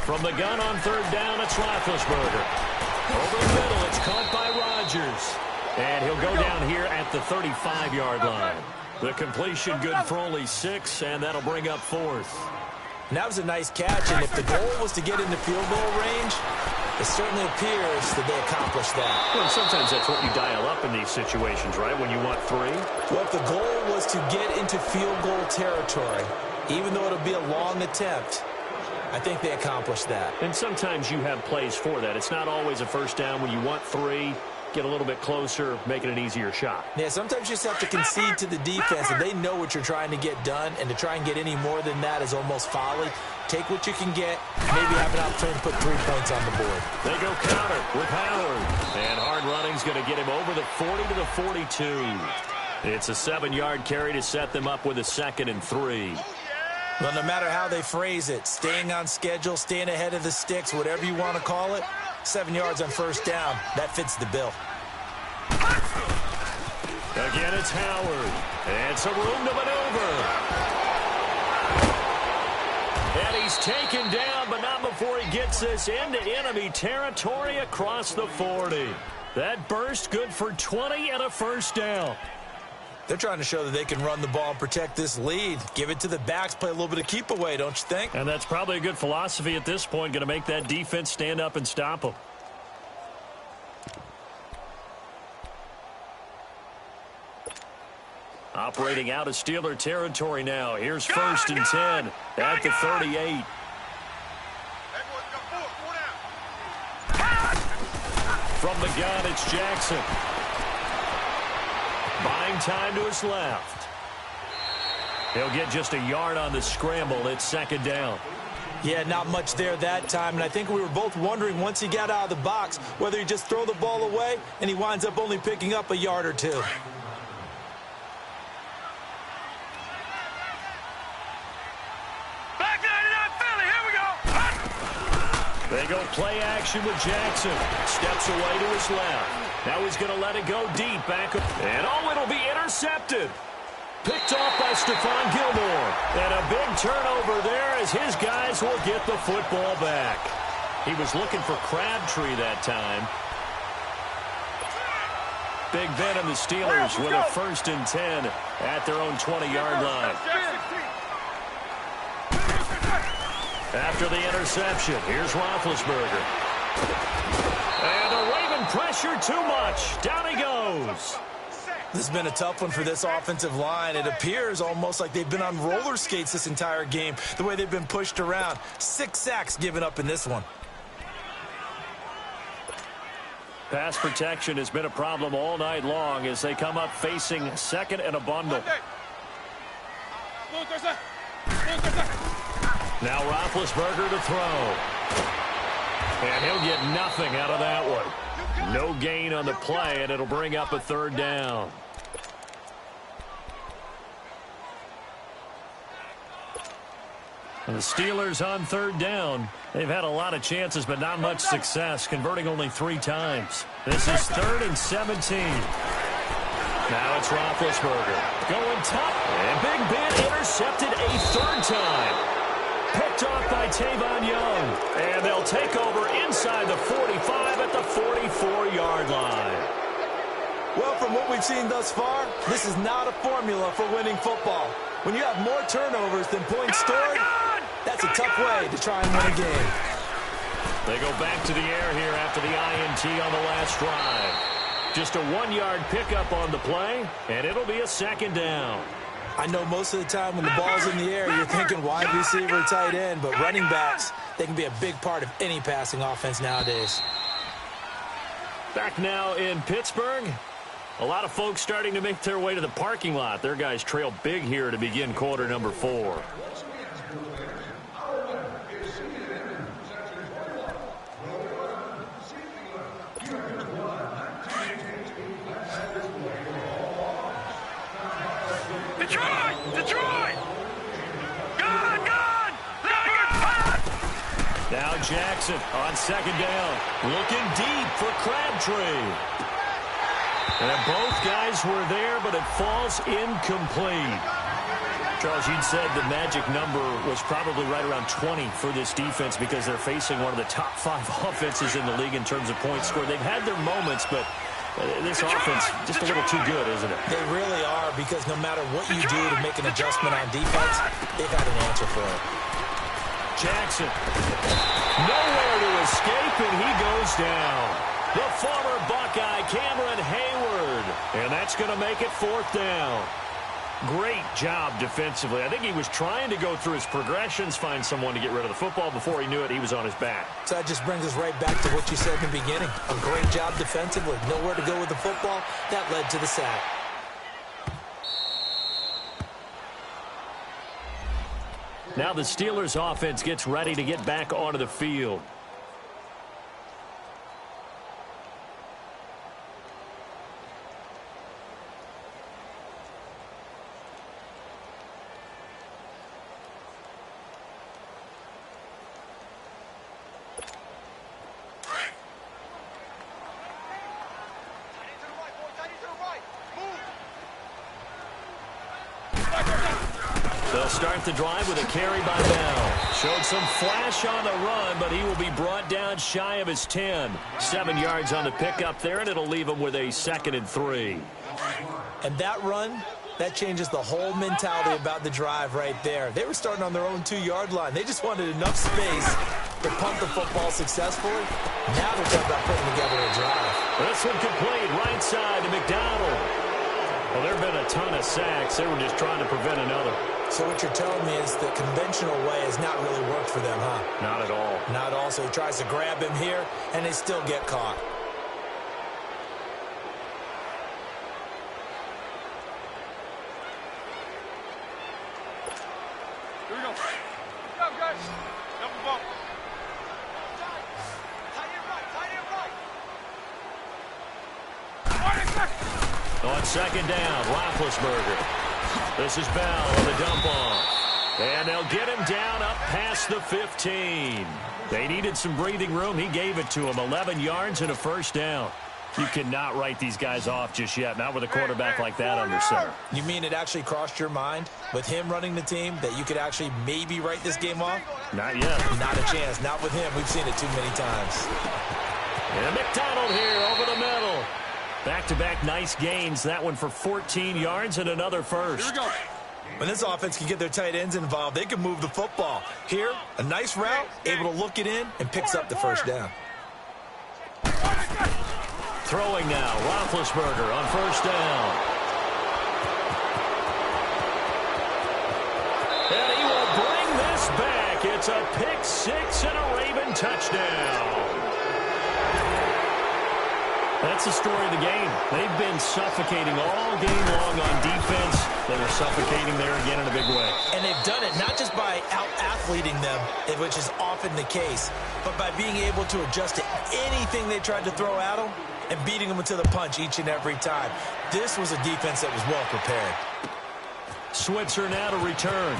From the gun on 3rd down, it's Roethlisberger. Over the middle, it's caught by Rodgers. And he'll go down here at the 35-yard line. The completion good for only 6, and that'll bring up 4th. And that was a nice catch, and if the goal was to get into field goal range, it certainly appears that they accomplished that. Well, sometimes that's what you dial up in these situations, right, when you want 3? Well, if the goal was to get into field goal territory, even though it'll be a long attempt, I think they accomplished that. And sometimes you have plays for that. It's not always a 1st down when you want 3. Get a little bit closer, make it an easier shot. Yeah, sometimes you just have to concede to the defense, and they know what you're trying to get done, and to try and get any more than that is almost folly. Take what you can get, maybe have an opportunity to put 3 points on the board. They go counter with Howard. And hard running's going to get him over the 40 to the 42. It's a 7-yard carry to set them up with a 2nd and 3. Well, no matter how they phrase it, staying on schedule, staying ahead of the sticks, whatever you want to call it, 7 yards on 1st down, that fits the bill. Again, it's Howard. And some room to maneuver. And he's taken down, but not before he gets this into enemy territory across the 40. That burst good for 20 and a 1st down. They're trying to show that they can run the ball and protect this lead. Give it to the backs, play a little bit of keep away, don't you think? And that's probably a good philosophy at this point, going to make that defense stand up and stop them. Operating out of Steeler territory now. Here's 1st and 10 at the 38. From the gun, it's Jackson. Buying time to his left. He'll get just a yard on the scramble. It's 2nd down. Yeah, not much there that time, and I think we were both wondering once he got out of the box whether he just throw the ball away, and he winds up only picking up a yard or 2. Back 99 Philly, here we go. They go play action with Jackson. Steps away to his left. Now he's going to let it go deep back. And oh, it'll be intercepted. Picked off by Stephon Gilmore. And a big turnover there as his guys will get the football back. He was looking for Crabtree that time. Big Ben and the Steelers with a 1st and 10 at their own 20-yard line. After the interception, here's Roethlisberger. And the Raven pressure too much. Down he goes. This has been a tough one for this offensive line. It appears almost like they've been on roller skates this entire game, the way they've been pushed around. 6 sacks given up in this one. Pass protection has been a problem all night long as they come up facing 2nd and a bundle. Now Roethlisberger to throw. And he'll get nothing out of that one. No gain on the play, and it'll bring up a 3rd down. And the Steelers on 3rd down. They've had a lot of chances, but not much success, converting only 3 times. This is 3rd and 17. Now it's Roethlisberger. Going top, and Big Ben intercepted a 3rd time. Picked off by Tavon Young. And they'll take over inside the 45 at the 44-yard line. Well, from what we've seen thus far, this is not a formula for winning football. When you have more turnovers than points scored, that's a tough way to try and win a game. They go back to the air here after the INT on the last drive. Just a 1-yard pickup on the play, and it'll be a 2nd down. I know most of the time when the ball's in the air, you're thinking wide receiver, tight end, but running backs, they can be a big part of any passing offense nowadays. Back now in Pittsburgh. A lot of folks starting to make their way to the parking lot. Their guys trail big here to begin quarter number 4. Detroit! Gone! Now Jackson on 2nd down. Looking deep for Crabtree. And both guys were there, but it falls incomplete. Charles, you'd said the magic number was probably right around 20 for this defense because they're facing one of the top 5 offenses in the league in terms of points scored. They've had their moments, but this offense just a little too good, isn't it? They really are, because no matter what you do to make an adjustment on defense, they've got an answer for it. Jackson. Nowhere to escape, and he goes down. The former Buckeye, Cameron Hayward. And that's going to make it 4th down. Great job defensively. I think he was trying to go through his progressions, find someone to get rid of the football. Before he knew it, he was on his back. So that just brings us right back to what you said in the beginning. A great job defensively. Nowhere to go with the football. That led to the sack. Now the Steelers offense gets ready to get back onto the field. They'll start the drive with a carry by Bell. Showed some flash on the run, but he will be brought down shy of his 10. 7 yards on the pickup there, and it'll leave him with a 2nd and 3. And that run, that changes the whole mentality about the drive right there. They were starting on their own 2-yard line. They just wanted enough space to punt the football successfully. Now they're talking about putting together a drive. This one complete right side to McDonald. Well, there have been a ton of sacks. They were just trying to prevent another. So what you're telling me is the conventional way has not really worked for them, huh? Not at all. Not at all. So he tries to grab him here, and they still get caught. Here we go. Good job, guys. Double bump. On 2nd down, Roethlisberger. This is Bell on the dump off. And they'll get him down up past the 15. They needed some breathing room. He gave it to him. 11 yards and a 1st down. You cannot write these guys off just yet, not with a quarterback like that under center. You mean it actually crossed your mind with him running the team that you could actually maybe write this game off? Not yet. Not a chance. Not with him. We've seen it too many times. And McDonald here over the middle. Back-to-back nice gains. That one for 14 yards and another first. Here we go. When this offense can get their tight ends involved, they can move the football. Here, a nice route, able to look it in, and picks up the first down. Throwing now, Roethlisberger on first down. And he will bring this back. It's a pick six and a Raven touchdown. That's the story of the game. They've been suffocating all game long on defense. They were suffocating there again in a big way. And they've done it not just by out-athleting them, which is often the case, but by being able to adjust to anything they tried to throw at them and beating them to the punch each and every time. This was a defense that was well prepared. Switzer now to return.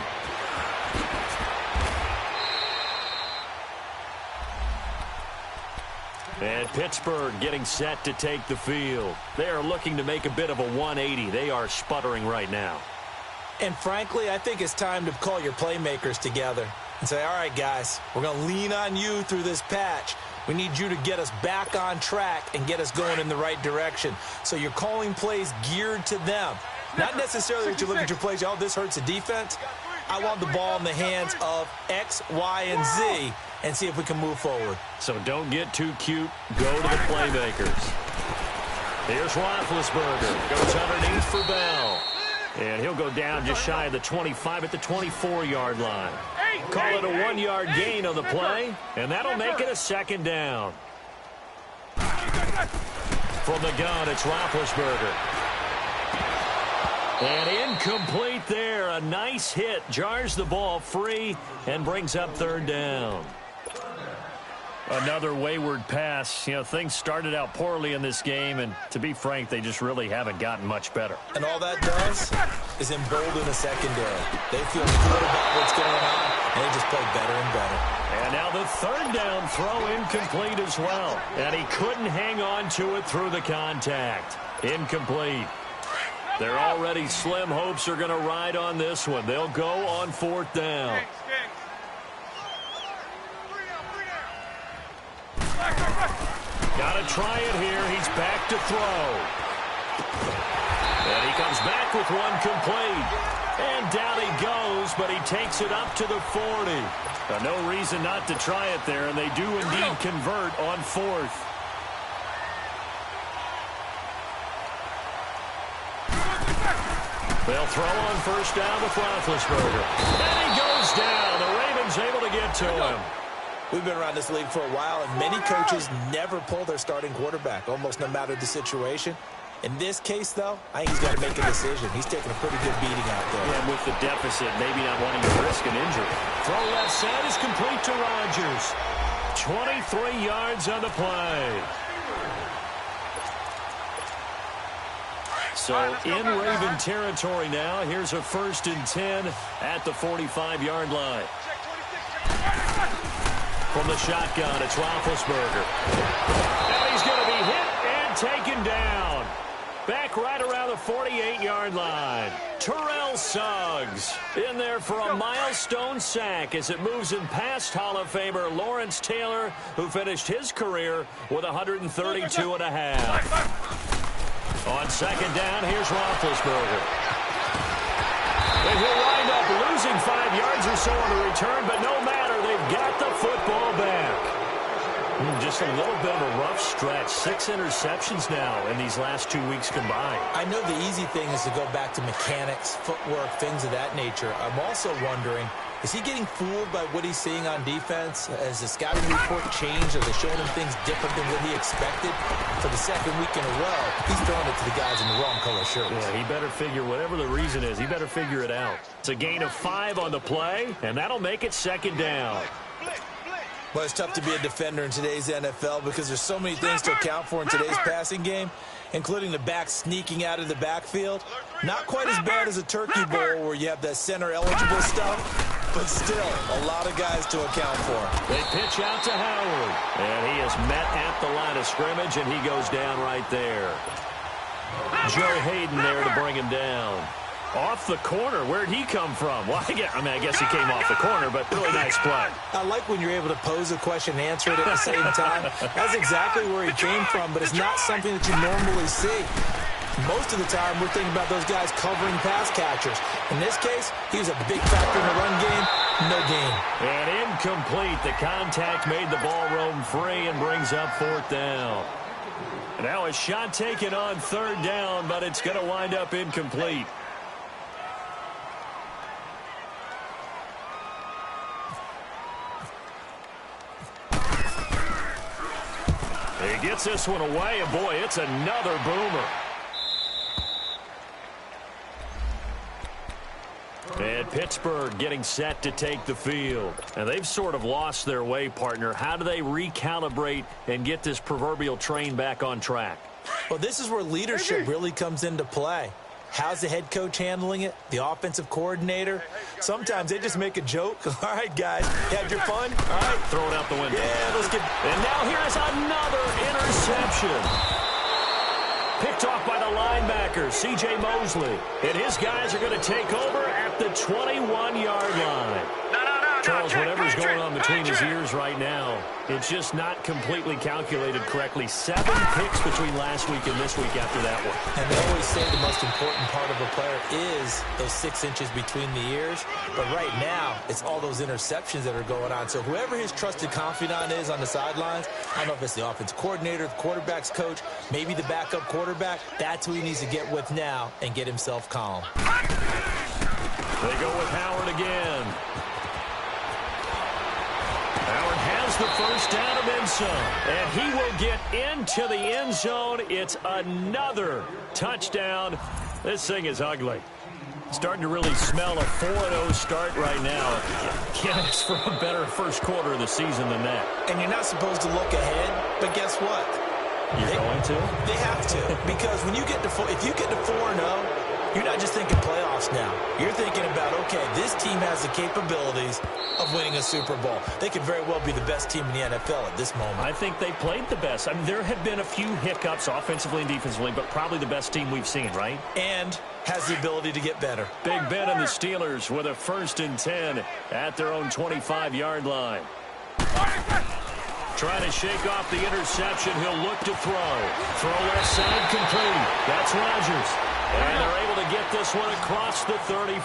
And Pittsburgh getting set to take the field. They are looking to make a bit of a 180. They are sputtering right now. And frankly, I think it's time to call your playmakers together and say, all right, guys, we're going to lean on you through this patch. We need you to get us back on track and get us going in the right direction. So you're calling plays geared to them. Not necessarily that you look at your plays, oh, this hurts the defense. I want the ball in the hands of X, Y, and Z and see if we can move forward. So don't get too cute. Go to the playmakers. Here's Roethlisberger. Goes underneath for Bell. And he'll go down just shy of the 25 at the 24-yard line. Call it a 1-yard gain on the play, and that'll make it a second down. From the gun, it's Roethlisberger. And incomplete there. A nice hit. Jars the ball free and brings up third down. Another wayward pass. You know, things started out poorly in this game, and to be frank, they just really haven't gotten much better. And all that does is embolden the secondary. They feel good about what's going on, and they just play better and better. And now the third down throw incomplete as well. And he couldn't hang on to it through the contact. Incomplete. Their already slim hopes are going to ride on this one. They'll go on fourth down. Got to try it here. He's back to throw. And he comes back with one complete. And down he goes, but he takes it up to the 40. No reason not to try it there, and they do indeed convert on fourth. They'll throw on first down with Roethlisberger. And he goes down. The Ravens able to get to him. We've been around this league for a while, and many coaches never pull their starting quarterback, almost no matter the situation. In this case, though, I think he's got to make a decision. He's taking a pretty good beating out there. And with the deficit, maybe not wanting to risk an injury. Throw left side is complete to Rodgers. 23 yards on the play. So in Raven territory now. Here's a 1st and 10 at the 45-yard line. From the shotgun, it's Roethlisberger. And he's going to be hit and taken down. Back right around the 48-yard line. Terrell Suggs in there for a milestone sack as it moves in past Hall of Famer Lawrence Taylor, who finished his career with 132 and a half. On second down, here's Roethlisberger. And he'll wind up losing 5 yards or so on the return, but no matter, they've got the football back. Just a little bit of a rough stretch. 6 interceptions now in these last 2 weeks combined. I know the easy thing is to go back to mechanics, footwork, things of that nature. I'm also wondering, is he getting fooled by what he's seeing on defense? Has the scouting report changed? Are they showing him things different than what he expected? For the second week in a row, he's throwing it to the guys in the wrong color shirts. Yeah, he better figure, whatever the reason is, he better figure it out. It's a gain of 5 on the play, and that'll make it second down. Well, it's tough to be a defender in today's NFL because there's so many things to account for in today's passing game, including the back sneaking out of the backfield. Not quite as bad as a turkey bowl where you have that center eligible stuff, but still a lot of guys to account for. They pitch out to Howard, and he is met at the line of scrimmage, and he goes down right there. Joe Hayden there to bring him down. Off the corner. Where'd he come from? Well, I guess he came off the corner, but really nice play. I like when you're able to pose a question and answer it at the same time. That's exactly where he came from, but it's not something that you normally see. Most of the time, we're thinking about those guys covering pass catchers. In this case, he was a big factor in the run game. No gain. And incomplete. The contact made the ball roam free and brings up 4th down. Now a shot taken on 3rd down, but it's going to wind up incomplete. He gets this one away, and boy, it's another boomer. And Pittsburgh getting set to take the field. And they've sort of lost their way, partner. How do they recalibrate and get this proverbial train back on track? Well, this is where leadership really comes into play. How's the head coach handling it? The offensive coordinator? Sometimes they just make a joke. All right, guys, you had your fun? All right. Throw it out the window. Yeah, let's get... And now here's another interception. Picked off by the linebacker, C.J. Mosley. And his guys are going to take over at the 21-yard line. Charles, whatever's going on between his ears right now, it's just not completely calculated correctly. 7 picks between last week and this week after that one. And they always say the most important part of a player is those 6 inches between the ears. But right now, it's all those interceptions that are going on. So whoever his trusted confidant is on the sidelines, I don't know if it's the offense coordinator, the quarterback's coach, maybe the backup quarterback, that's who he needs to get with now and get himself calm. They go with Howard again. Howard has the first down of end zone, and he will get into the end zone. It's another touchdown. This thing is ugly. Starting to really smell a 4-0 start right now. Can't ask for a better first quarter of the season than that. And you're not supposed to look ahead, but guess what? You're going to? They have to, because when you get to if you get to 4-0, you're not just thinking playoffs now. You're thinking about, okay, this team has the capabilities of winning a Super Bowl. They could very well be the best team in the NFL at this moment. I think they played the best. I mean, there have been a few hiccups offensively and defensively, but probably the best team we've seen, right? And has the ability to get better. Big Ben and the Steelers with a 1st and 10 at their own 25-yard line. Trying to shake off the interception. He'll look to throw. Throw left side complete. That's Rodgers. And they're able to get this one across the 35.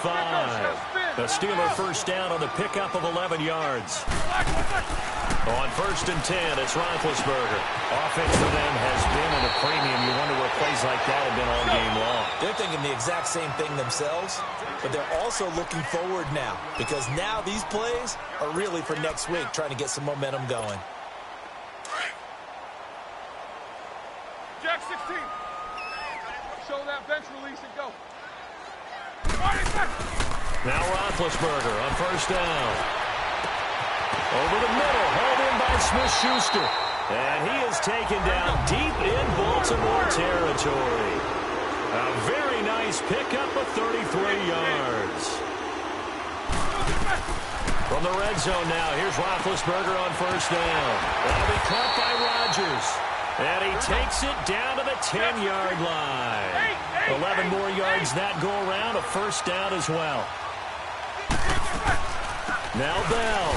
The Steeler first down on the pickup of 11 yards. On 1st and 10, it's Roethlisberger. Offense for them has been at a premium. You wonder where plays like that have been all game long. They're thinking the exact same thing themselves, but they're also looking forward now, because now these plays are really for next week, trying to get some momentum going. Jack 16. Show that bench release and go. Now Roethlisberger on 1st down. Over the middle, held in by Smith-Schuster. And he is taken down deep in Baltimore territory. A very nice pickup of 33 yards. From the red zone now, here's Roethlisberger on 1st down. That'll be caught by Rodgers. And he takes it down to the 10-yard line. 11 more yards that go around, a 1st down as well. Now Bell.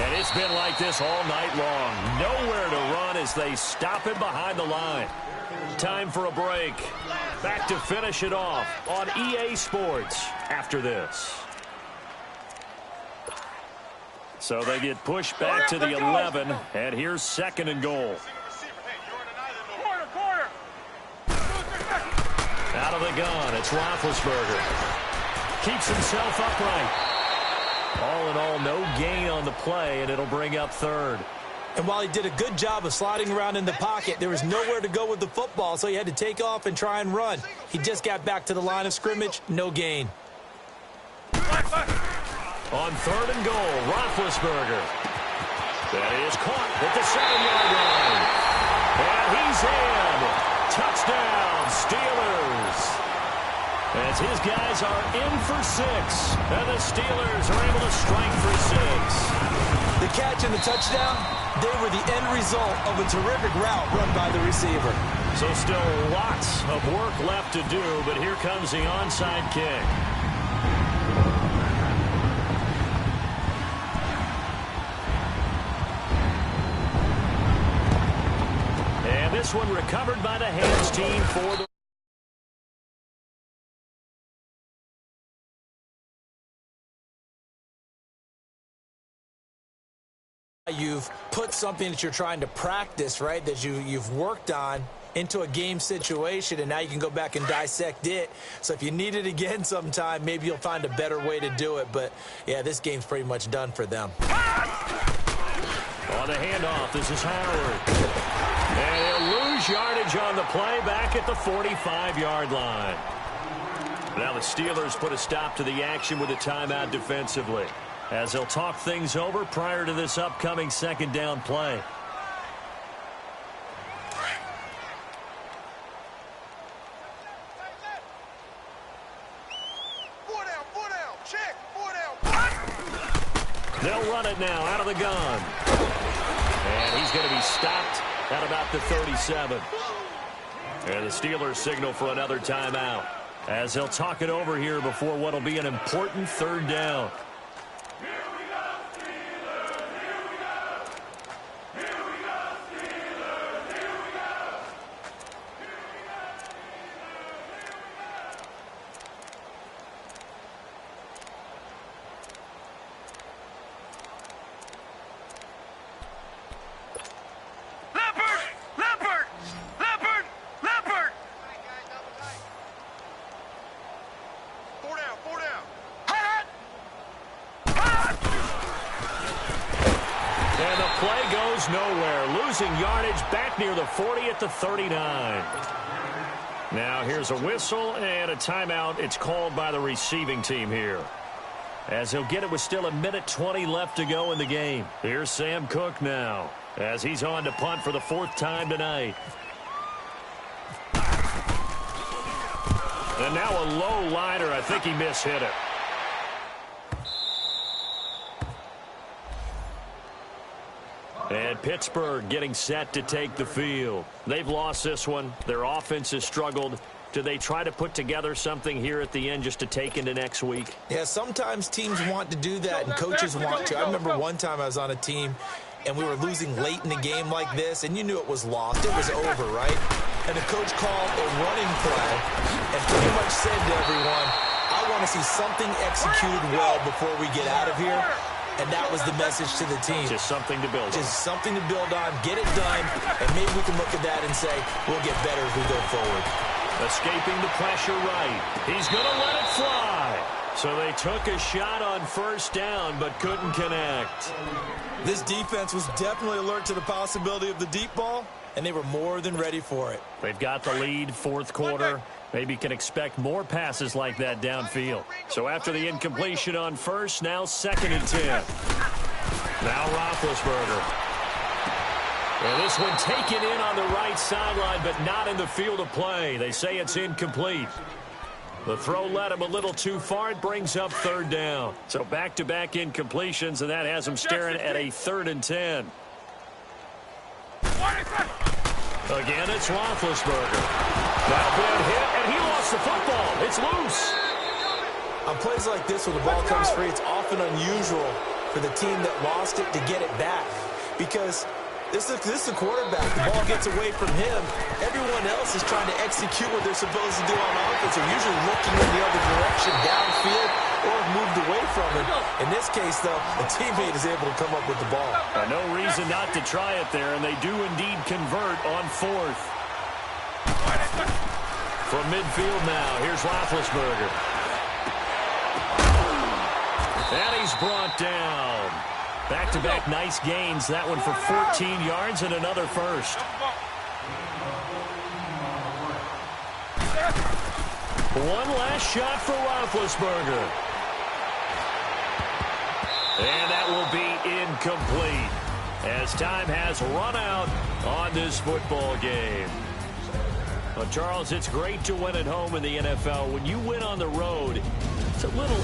And it's been like this all night long. Nowhere to run as they stop him behind the line. Time for a break. Back to finish it off on EA Sports after this. So they get pushed back to the 11, and here's 2nd and goal. Out of the gun, it's Roethlisberger. Keeps himself upright. All in all, no gain on the play, and it'll bring up 3rd. And while he did a good job of sliding around in the pocket, there was nowhere to go with the football, so he had to take off and try and run. He just got back to the line of scrimmage, no gain. On 3rd and goal, Roethlisberger. That is caught at the 7-yard line. And he's in. Touchdown, Steelers. As his guys are in for 6. And the Steelers are able to strike for 6. The catch and the touchdown, they were the end result of a terrific route run by the receiver. So still lots of work left to do, but here comes the onside kick. And this one recovered by the hands team for the... You've put something that you're trying to practice, right, that you've worked on into a game situation, and now you can go back and dissect it. So if you need it again sometime, maybe you'll find a better way to do it. But, yeah, this game's pretty much done for them. On the handoff, this is Howard. And he'll lose yardage on the play back at the 45-yard line. Now the Steelers put a stop to the action with a timeout defensively, as they'll talk things over prior to this upcoming second down play. They'll run it now out of the gun. And he's going to be stopped at about the 37. And the Steelers signal for another timeout, as they'll talk it over here before what will be an important third down. Nowhere, losing yardage back near the 40 at the 39. Now here's a whistle and a timeout. It's called by the receiving team here, as he'll get it with still 1:20 left to go in the game. Here's Sam Cook now, as he's on to punt for the 4th time tonight. And now a low liner. I think he mishit it. And Pittsburgh getting set to take the field. They've lost this one. Their offense has struggled. Do they try to put together something here at the end just to take into next week? Yeah, sometimes teams want to do that and coaches want to. I remember one time I was on a team and we were losing late in the game like this, and you knew it was lost. It was over, right? And the coach called a running play and pretty much said to everyone, I want to see something executed well before we get out of here. And that was the message to the team. Just something to build on. Just something to build on, get it done, and maybe we can look at that and say, we'll get better as we go forward. Escaping the pressure right. He's going to let it fly. So they took a shot on first down, but couldn't connect. This defense was definitely alert to the possibility of the deep ball, and they were more than ready for it. They've got the lead, 4th quarter. Maybe can expect more passes like that downfield. So after the incompletion on first, now 2nd and 10. Now Roethlisberger. And this one taken in on the right sideline, but not in the field of play. They say it's incomplete. The throw led him a little too far. It brings up 3rd down. So back-to-back incompletions, and that has him staring at a 3rd and 10. Again, it's Roethlisberger. That'll be a hit, and he lost the football. It's loose. On plays like this, when the ball comes free, it's often unusual for the team that lost it to get it back, because this is a quarterback. The ball gets away from him. Everyone else is trying to execute what they're supposed to do on offense. They're usually looking in the other direction, downfield, or moved away from it. In this case, though, a teammate is able to come up with the ball. No reason not to try it there, and they do indeed convert on 4th. From midfield now, here's Roethlisberger. And he's brought down. Back-to-back nice gains. That one for 14 yards and another first. One last shot for Roethlisberger. And that will be incomplete, as time has run out on this football game. Well, Charles, it's great to win at home in the NFL. When you win on the road, it's a little